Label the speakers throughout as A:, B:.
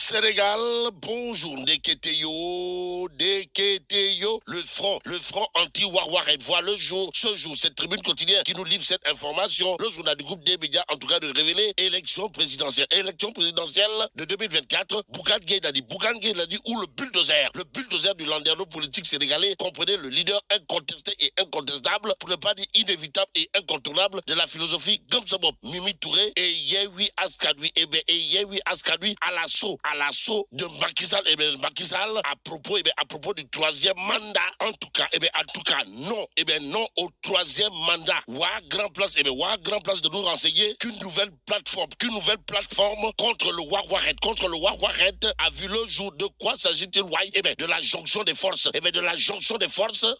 A: Sénégal, bonjour, Ndeketeyo, le front anti-Warwaret voit le jour. Ce jour, cette tribune quotidienne qui nous livre cette information, le journal du groupe des médias, en tout cas de révéler élection présidentielle de 2024, Bougane Gueye Dany ou le bulldozer du landerneau politique sénégalais comprenait le leader incontesté et incontestable, pour ne pas dire inévitable et incontournable de la philosophie Gamsabop, Mimi Touré et Yehui Askadoui, à l'assaut de Macky Sall, à propos du troisième mandat. En tout cas, non au troisième mandat. Grand place de nous renseigner qu'une nouvelle plateforme contre le Warwaret, a vu le jour. De quoi s'agit-il? De la jonction des forces,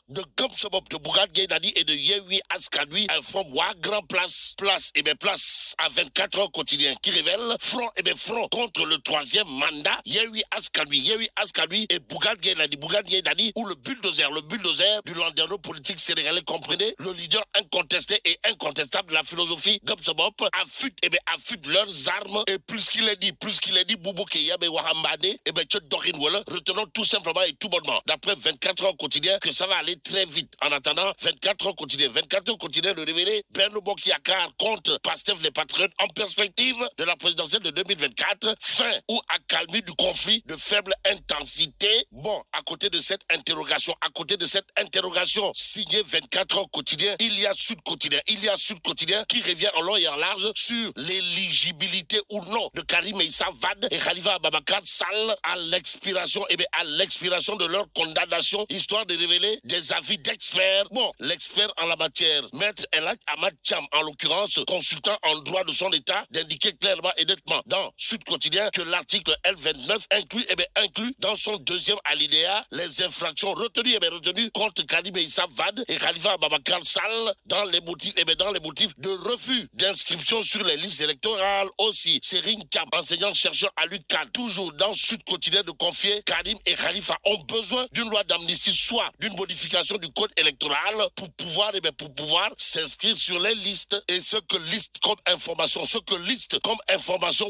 A: de Gamsabop, de Bougane Gueye Dany et de Yehui Askadoui, informe Grand place à 24 heures quotidien qui révèle front contre le troisième mandat. Yehui Askadoui et Bougane Gueye Dany ou le bulldozer du landerneau politique sénégalais comprenait le leader incontesté et incontestable de la philosophie Gamsabop, affûtent leurs armes et plus qu'il est dit Boubouké Yabe Wahambade retenons tout simplement et tout bonnement d'après 24 heures quotidien que ça va aller très vite. En attendant 24 heures quotidien de révéler Benno Bokk Yakaar contre Pastef les Patriotes en perspective de la présidentielle de 2024, fin ou accalmie du conflit de faible intensité. Bon, à côté de cette interrogation signé 24 heures quotidien, il y a Sud Quotidien qui revient en long et en large sur l'éligibilité ou non de Karim Meïssa Wade et Khalifa Ababacar Sall à l'expiration de leur condamnation, histoire de révéler des avis d'experts. Bon, l'expert en la matière, Maître Elhadj Ahmad Thiam, en l'occurrence consultant en droit de son état, d'indiquer clairement et nettement dans Sud Quotidien que l'article L29 inclut dans son deuxième alinéa les infractions retenues contre Karim Meïssa Wade et Khalifa Ababacar Sall dans les motifs de refus d'inscription sur les listes électorales. Aussi, Serigne Thiam, enseignant-chercheur à l'UQAD, toujours dans Sud Quotidien, de confier Karim et Khalifa ont besoin d'une loi d'amnistie, soit d'une modification du code électoral pour pouvoir s'inscrire sur les listes. Et ce que liste comme information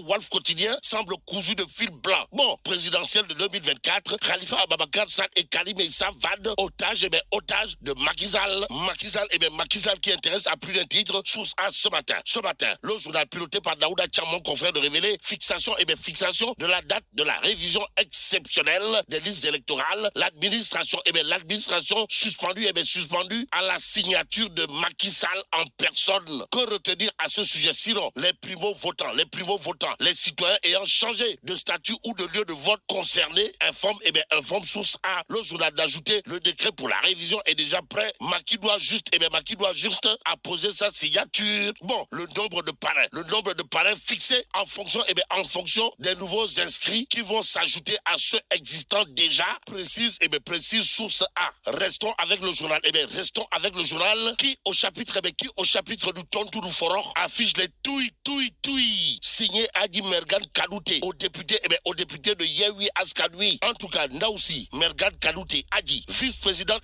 A: Wolf Quotidien semble cousu de fil blanc. Bon, présidentielle de 2024, Khalifa Ababacar Sall et Karim Meïssa Wade, otages de Macky Sall. Macky Sall qui intéresse à plus d'un titre. Source A ce matin, le journal piloté par Daouda Thiam, mon confrère, de révéler fixation de la date de la révision exceptionnelle des listes électorales. L'administration suspendue à la signature de Macky Sall en personne. Que retenir à ce sujet? Sinon, les primo-votants, les citoyens ayant changé de statut ou de lieu de vote concerné, informe Source A, le journal, d'ajouter le décret pour la révision est déjà prêt. Macky doit juste apposer sa signature. Bon, le nombre de parrains fixé en fonction des nouveaux inscrits qui vont s'ajouter à ceux existants déjà, précise Source A. Restons avec le journal qui au chapitre du Tontu du Foroch affiche les touille signé Adi Mergane Kadouté au député de Yehui Askadoui. En tout cas, Naoussi Mergane Kadouté Adi, vice-présidente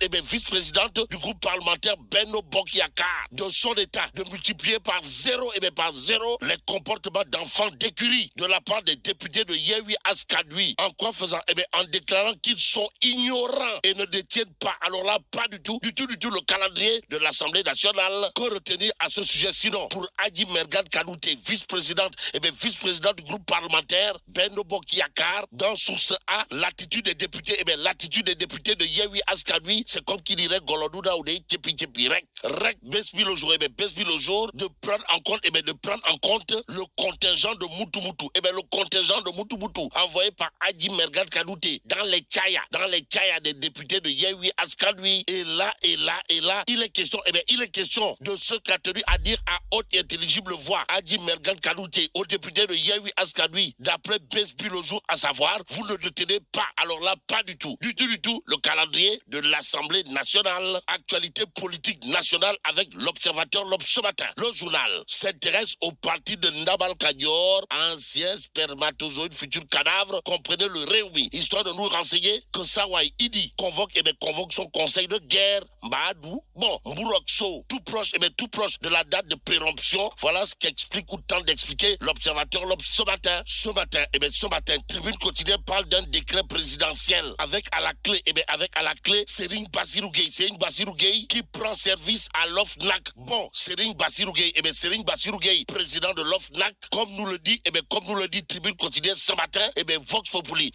A: du groupe parlementaire Benno Bokk Yakaar, de son état de multiplier par zéro les comportements d'enfants d'écurie de la part des députés de Yehui Askadoui. En quoi faisant? En déclarant qu'ils sont ignorants et ne détiennent pas, alors là, pas du tout le calendrier de l'Assemblée nationale. Que retenir à ce sujet sinon pour Adi Mergane Kadouté, vice-présidente du groupe parlementaire Benno Bokk Yakaar, dans Source A, l'attitude des députés de Yehui Askadoui, c'est comme qui dirait Golodouda ou des Tchepi rek besbi le jour de prendre en compte le contingent de Moutou. Le contingent de Moutou envoyé par Adi Mergane Kadouté dans les tchayas des députés de Yehui Askadoui. Et là, il est question de ce qu'a tenu à dire à haute et intelligible voix Adi Mergane Kadouté aux députés de Yehui Askadoui, d'après Besbi le jour, à savoir, vous ne détenez pas, alors là, pas du tout, le calendrier de l'Assemblée nationale. Actualité politique nationale avec l'Observateur ce matin. Le journal s'intéresse au parti de Ndabal Kadior, ancien spermatozoïde, futur cadavre, comprenez le Réumi, histoire de nous renseigner que Sawai Idi convoque son conseil de guerre. Mbadou, bon, Mbourokso, tout proche de la date de péremption. Voilà ce qu'explique ou tente d'expliquer l'Observateur ce matin. Ce ce matin, Tribune quotidienne parle d'un décret présidentiel avec à la clé, Serigne Bassirou Gueye qui prend service à l'OFNAC. Bon, Serigne Bassirou Gueye, président de l'OFNAC, comme nous le dit Tribune quotidienne ce matin, Vox Populi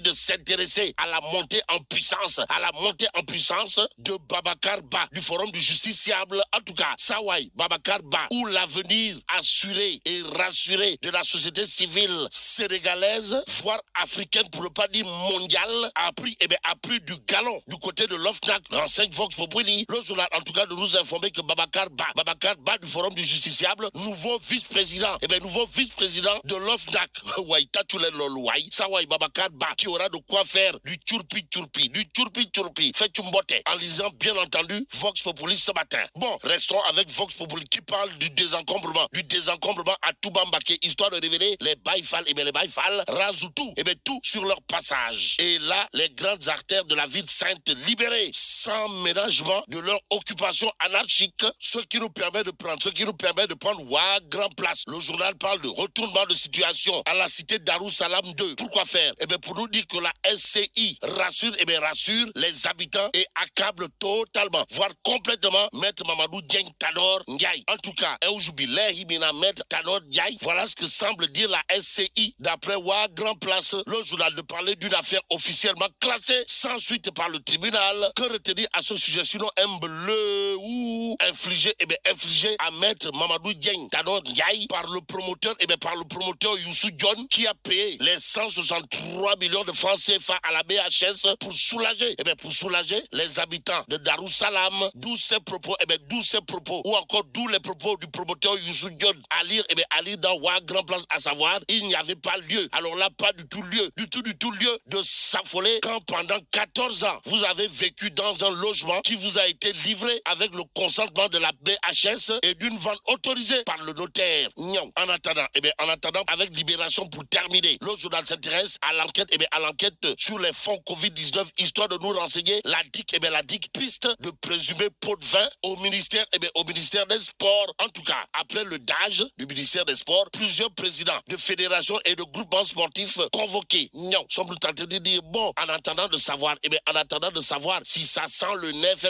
A: de s'intéresser à la montée en puissance de Babacar Ba, du Forum du Justiciable. En tout cas, Sawai Babacar Ba, où l'avenir assuré et rassuré de la société civile sénégalaise, voire africaine, pour ne pas dire mondiale, a pris du galon du côté de l'OFNAC. Renseigne Vox Populi, le journal en tout cas de nous informer que Babacar Ba du Forum du Justiciable, nouveau vice-président de l'OFNAC. Sawai Babacar Ba, qui aura de quoi faire du tchourpi, fait mbote, en lisant bien entendu Vox Populi ce matin. Bon, restons avec Vox Populi qui parle du désencombrement à Toubambaké, histoire de révéler les Baïfal, les Baïfal rasent tout, tout sur leur passage. Et là, les grandes artères de la ville sainte libérées, sans ménagement de leur occupation anarchique, ce qui nous permet de prendre Grand Place. Le journal parle de retournement de situation à la cité Darussalam 2. Pourquoi faire? Pour nous dire que la SCI rassure les habitants et accable totalement, voire complètement Maître Mamadou Dieng Tanor Ndiaye. En tout cas, Maître Tanor Ndiaye, voilà ce que semble dire la SCI d'après Grand Place, le journal, de parler d'une affaire officiellement classée sans suite par le tribunal. Que retenir à ce sujet, sinon un bleu ou infligé à Maître Mamadou Dieng Tanor Ndiaye par le promoteur Youssou John, qui a payé les 163 millions de francs CFA à la BHS pour soulager les habitants de Darussalam. D'où ces propos, ou encore d'où les propos du promoteur Youssou John à lire dans Grand Place, à savoir, il n'y avait pas lieu. Alors là, pas du tout lieu de s'affoler quand pendant 14 ans, vous avez vécu dans un logement qui vous a été livré avec le consentement de la BHS et d'une vente autorisée par le notaire. En attendant, avec Libération pour terminer, le journal s'intéresse à l'enquête, sur les fonds Covid-19, histoire de nous renseigner la DIC, piste de présumé pot de vin au ministère des Sports. En tout cas, après le DAGE du ministère des Sports, plusieurs présidents de fédérations et de groupements sportifs convoqués. Sommes-nous tentés de dire, bon, en attendant de savoir si ça sent le nef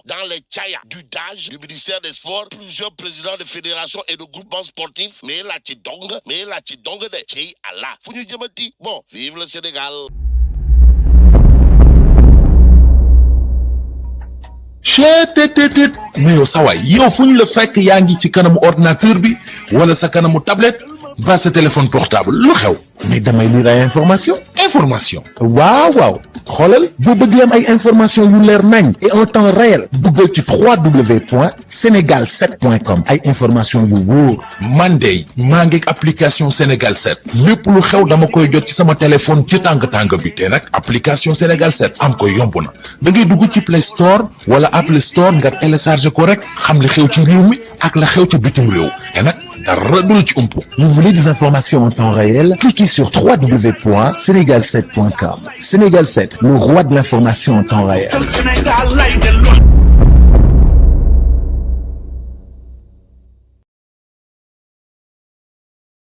A: dans les tchaya du DAGE du ministère des Sports, plusieurs présidents de fédérations et de groupements sportifs, mais la tidong de Tchei Allah. Bon, vive le Sénégal.
B: mais yow sa waay yow fu ñu la fekk yaa ngi ci kanamu ordinateur bi wala sa kanamu tablette ba sa téléphone portable lu xew?
C: mais damay lire ay information waaw xoolal boo bëgg am ay information yu leer nañ et en temps réel duggal ci www.senegal7.com ay information yu wóor.
B: man de maa ngi application Sénégal 7 lépp lu xew dama koy jot ci sama téléphone ci tàng bi te nag application Sénégal 7 am ko yomb na da ngay dugg ci Play Store wala Apple Store nga télécharger ko rek xam li xew ci réew mi ak la xew ci bitim réew te nag dara du la ci umpu.
C: Vous voulez des informations en temps réel? Cliquez sur www.senegal7.com. Sénégal 7, le roi de l'information en temps réel.